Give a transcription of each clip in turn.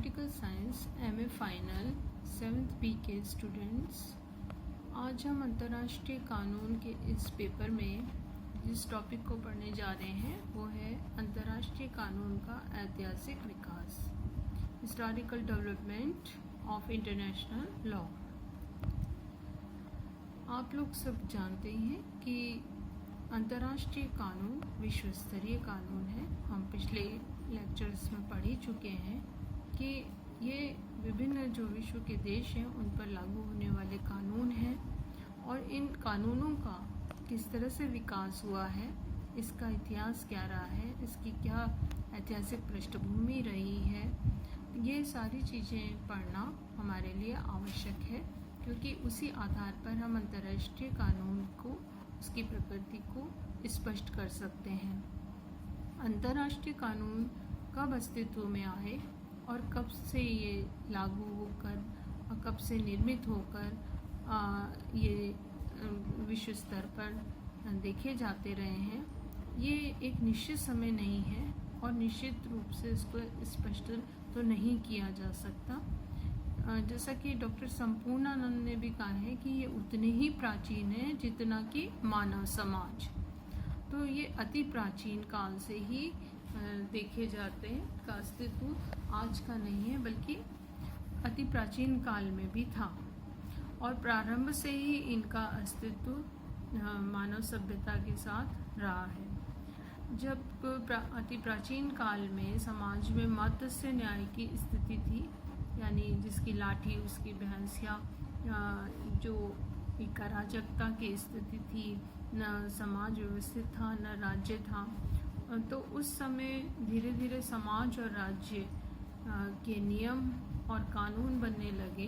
Political science MA final 7th B के students, आज हम अंतर्राष्ट्रीय कानून के इस पेपर में जिस टॉपिक को पढ़ने जा रहे हैं वो है अंतर्राष्ट्रीय कानून का ऐतिहासिक विकास, historical development of international law. आप लोग सब जानते हैं कि अंतर्राष्ट्रीय कानून विश्व स्तरीय कानून है। हम पिछले लेक्चर्स में पढ़ ही चुके हैं कि ये विभिन्न जो विश्व के देश हैं उन पर लागू होने वाले कानून हैं और इन कानूनों का किस तरह से विकास हुआ है, इसका इतिहास क्या रहा है, इसकी क्या ऐतिहासिक पृष्ठभूमि रही है, ये सारी चीज़ें पढ़ना हमारे लिए आवश्यक है, क्योंकि उसी आधार पर हम अंतर्राष्ट्रीय कानून को, उसकी प्रकृति को स्पष्ट कर सकते हैं। अंतर्राष्ट्रीय कानून कब अस्तित्व में आए और कब से ये लागू होकर और कब से निर्मित होकर ये विश्व स्तर पर देखे जाते रहे हैं, ये एक निश्चित समय नहीं है और निश्चित रूप से इसको स्पष्ट तो नहीं किया जा सकता। जैसा कि डॉक्टर संपूर्णानंद ने भी कहा है कि ये उतने ही प्राचीन है जितना कि मानव समाज। तो ये अति प्राचीन काल से ही देखे जाते हैं, का अस्तित्व आज का नहीं है बल्कि अति प्राचीन काल में भी था और प्रारंभ से ही इनका अस्तित्व मानव सभ्यता के साथ रहा है। जब अति प्राचीन काल में समाज में मत्स्य न्याय की स्थिति थी, यानी जिसकी लाठी उसकी भैंस, या जो एक अराजकता की स्थिति थी, न समाज व्यवस्थित था न राज्य था, तो उस समय धीरे धीरे समाज और राज्य के नियम और कानून बनने लगे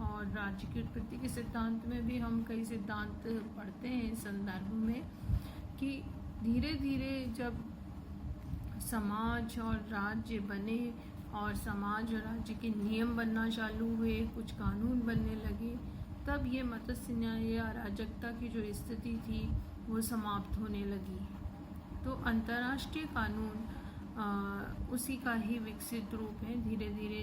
और राज्य की उत्पत्ति के सिद्धांत में भी हम कई सिद्धांत पढ़ते हैं इस संदर्भ में कि धीरे धीरे जब समाज और राज्य बने और समाज और राज्य के नियम बनना चालू हुए, कुछ कानून बनने लगे, तब ये मत्स्य न्याय या अराजकता की जो स्थिति थी वो समाप्त होने लगी। तो अंतर्राष्ट्रीय कानून उसी का ही विकसित रूप है। धीरे धीरे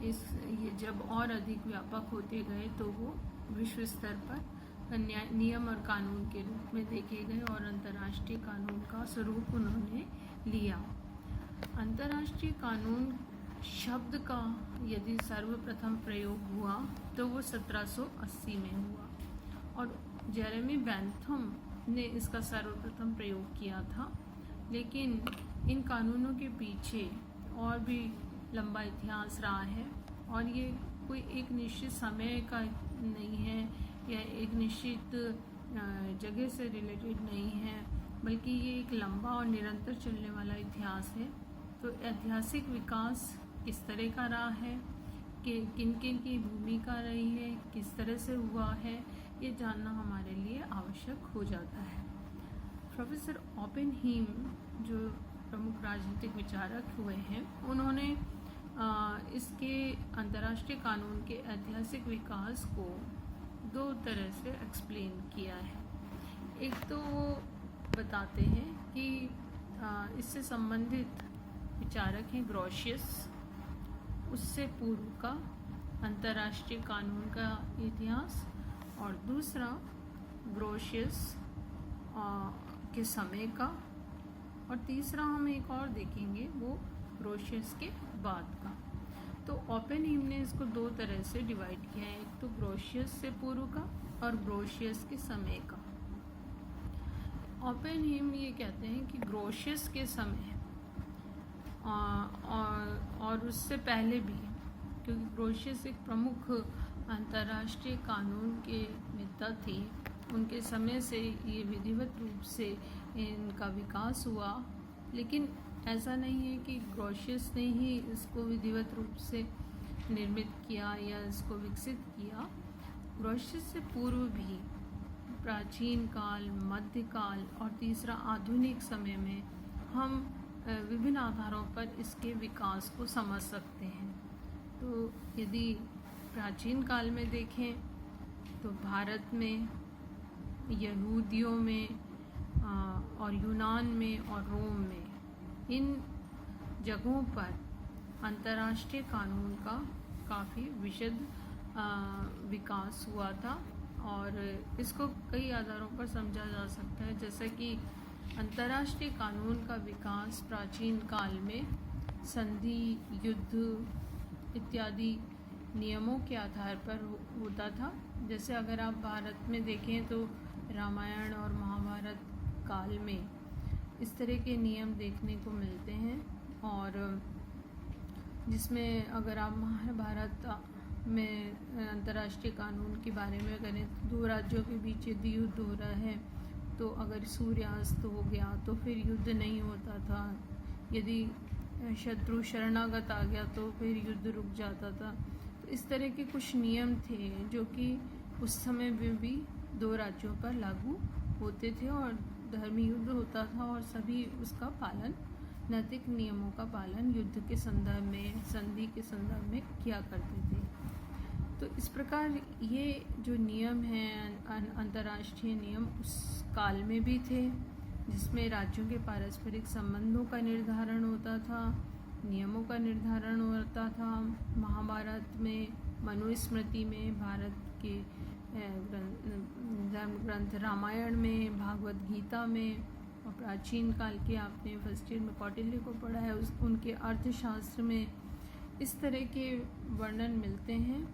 ये जब और अधिक व्यापक होते गए तो वो विश्व स्तर पर नियम और कानून के रूप में देखे गए और अंतर्राष्ट्रीय कानून का स्वरूप उन्होंने लिया। अंतर्राष्ट्रीय कानून शब्द का यदि सर्वप्रथम प्रयोग हुआ तो वो 1780 में हुआ और जेरेमी बेंथम ने इसका सर्वप्रथम प्रयोग किया था। लेकिन इन कानूनों के पीछे और भी लंबा इतिहास रहा है और ये कोई एक निश्चित समय का नहीं है या एक निश्चित जगह से रिलेटेड नहीं है, बल्कि ये एक लंबा और निरंतर चलने वाला इतिहास है। तो ऐतिहासिक विकास किस तरह का रहा है, कि किन किन की भूमिका रही है, किस तरह से हुआ है, ये जानना हमारे लिए आवश्यक हो जाता है। प्रोफेसर ओपेनहीम जो प्रमुख राजनीतिक विचारक हुए हैं, उन्होंने इसके अंतर्राष्ट्रीय कानून के ऐतिहासिक विकास को दो तरह से एक्सप्लेन किया है। एक तो वो बताते हैं कि इससे संबंधित विचारक हैं ग्रोशियस, उससे पूर्व का अंतर्राष्ट्रीय कानून का इतिहास, और दूसरा ग्रोशियस के समय का, और तीसरा हम एक और देखेंगे वो ग्रोशियस के बाद का। तो ओपेनहीम ने इसको दो तरह से डिवाइड किया है, एक तो ग्रोशियस से पूर्व का और ग्रोशियस के समय का। ओपेनहीम ये कहते हैं कि ग्रोशियस के समय और उससे पहले भी, क्योंकि ग्रोशियस एक प्रमुख अंतर्राष्ट्रीय कानून के नेता थे, उनके समय से ये विधिवत रूप से इनका विकास हुआ। लेकिन ऐसा नहीं है कि ग्रोशियस ने ही इसको विधिवत रूप से निर्मित किया या इसको विकसित किया। ग्रोशियस से पूर्व भी प्राचीन काल, मध्यकाल और तीसरा आधुनिक समय में हम विभिन्न आधारों पर इसके विकास को समझ सकते हैं। तो यदि प्राचीन काल में देखें तो भारत में, यहूदियों में और यूनान में और रोम में, इन जगहों पर अंतर्राष्ट्रीय कानून का काफ़ी विशद विकास हुआ था और इसको कई आधारों पर समझा जा सकता है, जैसे कि अंतर्राष्ट्रीय कानून का विकास प्राचीन काल में संधि, युद्ध इत्यादि नियमों के आधार पर होता था। जैसे अगर आप भारत में देखें तो रामायण और महाभारत काल में इस तरह के नियम देखने को मिलते हैं, और जिसमें अगर आप महाभारत में अंतर्राष्ट्रीय कानून के बारे में करें, दो राज्यों के बीच यदि युद्ध हो रहा है तो अगर सूर्यास्त हो गया तो फिर युद्ध नहीं होता था, यदि शत्रु शरणागत आ गया तो फिर युद्ध रुक जाता था। तो इस तरह के कुछ नियम थे जो कि उस समय में भी दो राज्यों पर लागू होते थे और धर्मी युद्ध होता था और सभी उसका पालन, नैतिक नियमों का पालन युद्ध के संदर्भ में, संधि के संदर्भ में किया करते थे। तो इस प्रकार ये जो नियम हैं, अंतर्राष्ट्रीय नियम उस काल में भी थे, जिसमें राज्यों के पारस्परिक संबंधों का निर्धारण होता था, नियमों का निर्धारण होता था। महाभारत में, मनुस्मृति में, भारत के धर्म ग्रंथ रामायण में, भागवत गीता में, और प्राचीन काल के आपने फर्स्ट ईयर में कौटिल्य को पढ़ा है, उनके अर्थशास्त्र में इस तरह के वर्णन मिलते हैं,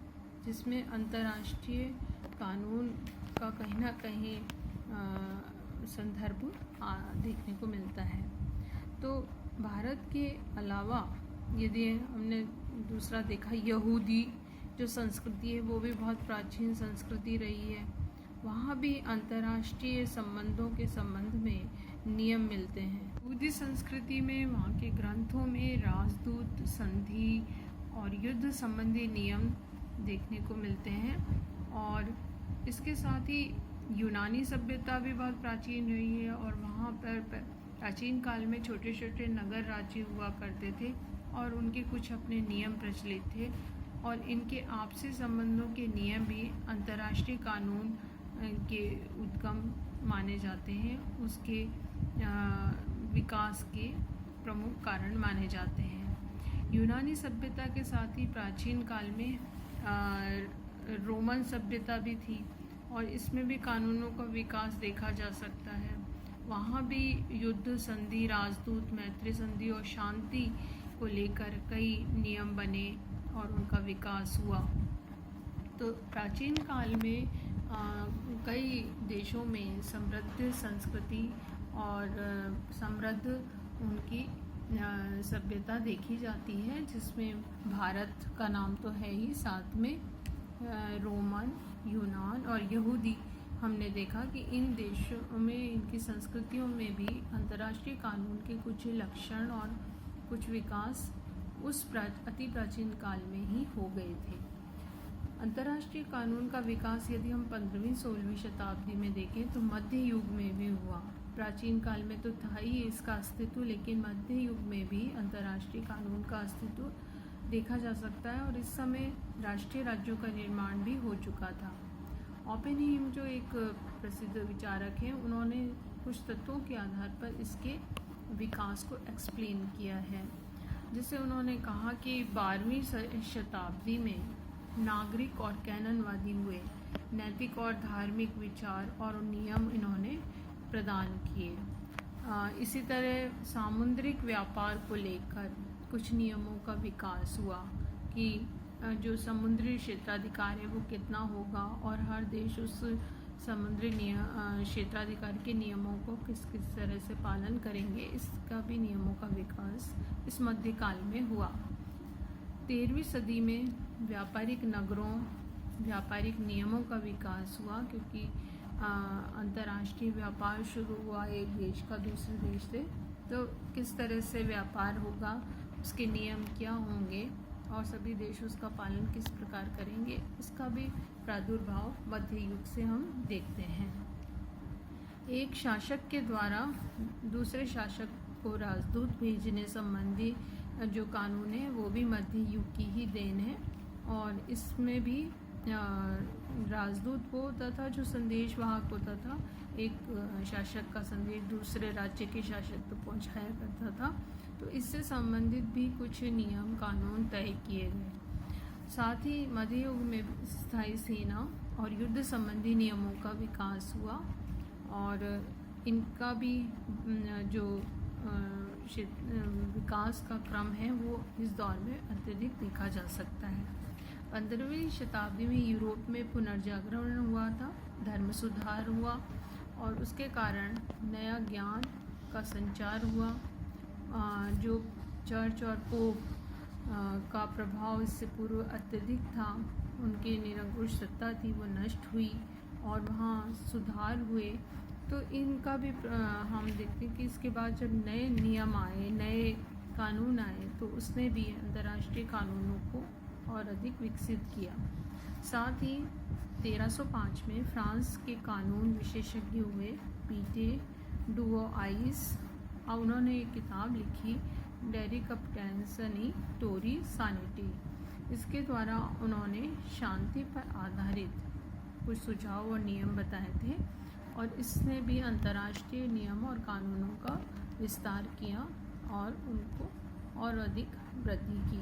जिसमें अंतर्राष्ट्रीय कानून का कहीं ना कहीं संदर्भ देखने को मिलता है। तो भारत के अलावा यदि हमने दूसरा देखा, यहूदी जो संस्कृति है वो भी बहुत प्राचीन संस्कृति रही है, वहाँ भी अंतर्राष्ट्रीय संबंधों के संबंध में नियम मिलते हैं। यहूदी संस्कृति में वहाँ के ग्रंथों में राजदूत, संधि और युद्ध संबंधी नियम देखने को मिलते हैं, और इसके साथ ही यूनानी सभ्यता भी बहुत प्राचीन रही है और वहाँ पर प्राचीन काल में छोटे छोटे नगर राज्य हुआ करते थे और उनके कुछ अपने नियम प्रचलित थे, और इनके आपसी संबंधों के नियम भी अंतर्राष्ट्रीय कानून के उद्गम माने जाते हैं, उसके विकास के प्रमुख कारण माने जाते हैं। यूनानी सभ्यता के साथ ही प्राचीन काल में रोमन सभ्यता भी थी और इसमें भी कानूनों का विकास देखा जा सकता है। वहाँ भी युद्ध, संधि, राजदूत, मैत्री संधि और शांति को लेकर कई नियम बने और उनका विकास हुआ। तो प्राचीन काल में कई देशों में समृद्ध संस्कृति और समृद्ध उनकी सभ्यता देखी जाती है, जिसमें भारत का नाम तो है ही, साथ में रोमन, यूनान और यहूदी। हमने देखा कि इन देशों में, इनकी संस्कृतियों में भी अंतर्राष्ट्रीय कानून के कुछ लक्षण और कुछ विकास उस अति प्राचीन काल में ही हो गए थे। अंतर्राष्ट्रीय कानून का विकास यदि हम 15वीं-16वीं शताब्दी में देखें तो मध्य युग में भी हुआ। प्राचीन काल में तो था ही इसका अस्तित्व, लेकिन मध्य युग में भी अंतर्राष्ट्रीय कानून का अस्तित्व देखा जा सकता है और इस समय राष्ट्रीय राज्यों का निर्माण भी हो चुका था। ओपेनहाइम जो एक प्रसिद्ध विचारक हैं, उन्होंने कुछ तत्वों के आधार पर इसके विकास को एक्सप्लेन किया है। जिसे उन्होंने कहा कि 12वीं शताब्दी में नागरिक और कैननवादी हुए, नैतिक और धार्मिक विचार और नियम इन्होंने प्रदान किए। इसी तरह सामुद्रिक व्यापार को लेकर कुछ नियमों का विकास हुआ कि जो समुद्री क्षेत्राधिकार है वो कितना होगा और हर देश उस समुद्री क्षेत्राधिकार के नियमों को किस किस तरह से पालन करेंगे, इसका भी नियमों का विकास इस मध्यकाल में हुआ। 13वीं सदी में व्यापारिक नगरों, व्यापारिक नियमों का विकास हुआ, क्योंकि अंतर्राष्ट्रीय व्यापार शुरू हुआ एक देश का दूसरे देश से, तो किस तरह से व्यापार होगा, उसके नियम क्या होंगे और सभी देश उसका पालन किस प्रकार करेंगे, इसका भी प्रादुर्भाव मध्य युग से हम देखते हैं। एक शासक के द्वारा दूसरे शासक को राजदूत भेजने संबंधी जो कानून है वो भी मध्य युग की ही देन है, और इसमें भी राजदूत वो होता था जो संदेश वाहक होता था, एक शासक का संदेश दूसरे राज्य के शासक तक पहुंचाया करता था। तो इससे संबंधित भी कुछ नियम कानून तय किए गए। साथ ही मध्य युग में स्थायी सेना और युद्ध संबंधी नियमों का विकास हुआ और इनका भी जो विकास का क्रम है वो इस दौर में अत्यधिक देखा जा सकता है। 15वीं शताब्दी में यूरोप में पुनर्जागरण हुआ था, धर्म सुधार हुआ और उसके कारण नया ज्ञान का संचार हुआ। जो चर्च और पोप का प्रभाव इससे पूर्व अत्यधिक था, उनकी निरंकुश सत्ता थी वो नष्ट हुई और वहाँ सुधार हुए। तो इनका भी हम देखते हैं कि इसके बाद जब नए नियम आए, नए कानून आए, तो उसने भी अंतर्राष्ट्रीय कानूनों को और अधिक विकसित किया। साथ ही 1305 में फ्रांस के कानून विशेषज्ञ हुए पीटे डुओआइस, उन्होंने एक किताब लिखी डेरी कप्टेंसनी टोरी सानिटी। इसके द्वारा उन्होंने शांति पर आधारित कुछ सुझाव और नियम बताए थे और इसने भी अंतर्राष्ट्रीय नियम और कानूनों का विस्तार किया और उनको और अधिक वृद्धि की।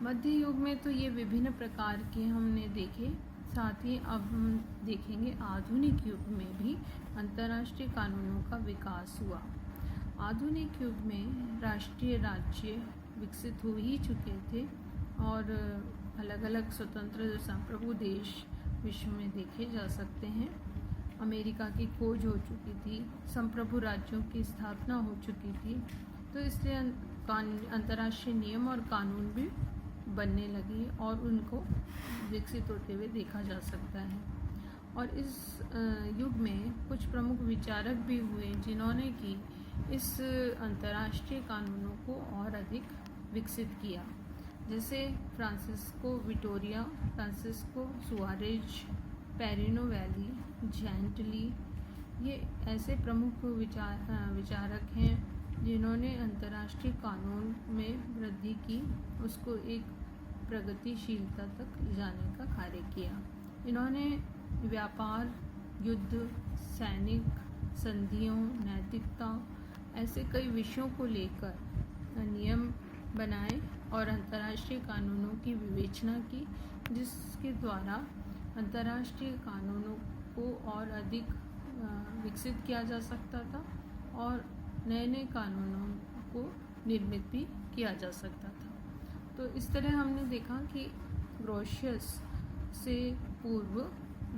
मध्य युग में तो ये विभिन्न प्रकार के हमने देखे। साथ ही अब हम देखेंगे आधुनिक युग में भी अंतर्राष्ट्रीय कानूनों का विकास हुआ। आधुनिक युग में राष्ट्रीय राज्य विकसित हो ही चुके थे और अलग अलग स्वतंत्र संप्रभु देश विश्व में देखे जा सकते हैं। अमेरिका की खोज हो चुकी थी, संप्रभु राज्यों की स्थापना हो चुकी थी, तो इसलिए अंतर्राष्ट्रीय नियम और कानून भी बनने लगे और उनको विकसित होते हुए देखा जा सकता है। और इस युग में कुछ प्रमुख विचारक भी हुए जिन्होंने कि इस अंतर्राष्ट्रीय कानूनों को और अधिक विकसित किया, जैसे Francisco Vitoria, Francisco Suarez, Pierino Belli, Gentili. ये ऐसे प्रमुख विचारक हैं जिन्होंने अंतर्राष्ट्रीय कानून में वृद्धि की, उसको एक प्रगतिशीलता तक ले जाने का कार्य किया। इन्होंने व्यापार, युद्ध, सैनिक संधियों, नैतिकता ऐसे कई विषयों को लेकर नियम बनाए और अंतर्राष्ट्रीय कानूनों की विवेचना की, जिसके द्वारा अंतर्राष्ट्रीय कानूनों को और अधिक विकसित किया जा सकता था और नए नए कानूनों को निर्मित भी किया जा सकता था। तो इस तरह हमने देखा कि ग्रोशियस से पूर्व,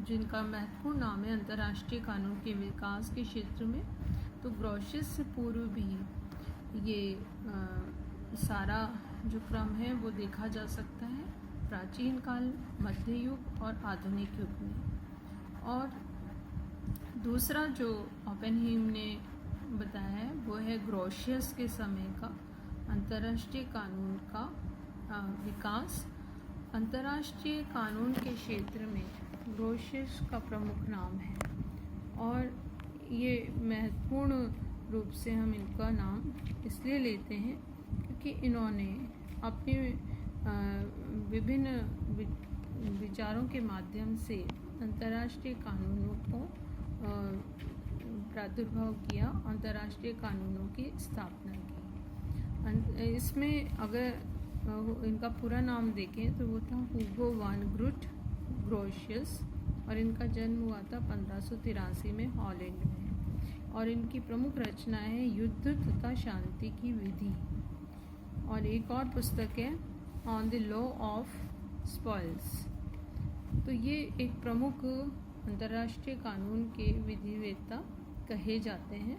जिनका महत्वपूर्ण नाम है अंतर्राष्ट्रीय कानून के विकास के क्षेत्र में, तो ग्रोशियस से पूर्व भी ये सारा जो क्रम है वो देखा जा सकता है प्राचीन काल, मध्य युग और आधुनिक युग में। और दूसरा जो ओपेनहीम ने बताया है वो है ग्रोशियस के समय का अंतर्राष्ट्रीय कानून का विकास। अंतर्राष्ट्रीय कानून के क्षेत्र में ग्रोशियस का प्रमुख नाम है और ये महत्वपूर्ण रूप से हम इनका नाम इसलिए लेते हैं क्योंकि इन्होंने अपने विभिन्न विचारों के माध्यम से अंतर्राष्ट्रीय कानूनों को प्रादुर्भाव किया, अंतर्राष्ट्रीय कानूनों की स्थापना की। इसमें अगर इनका पूरा नाम देखें तो वो था हुगो वान ग्रुट ग्रोशियस और इनका जन्म हुआ था 1583 में हॉलैंड में। और इनकी प्रमुख रचनाएं हैं युद्ध तथा शांति की विधि और एक और पुस्तक है on the law of spoils. तो ये एक प्रमुख अंतर्राष्ट्रीय कानून के विधिवेत्ता कहे जाते हैं।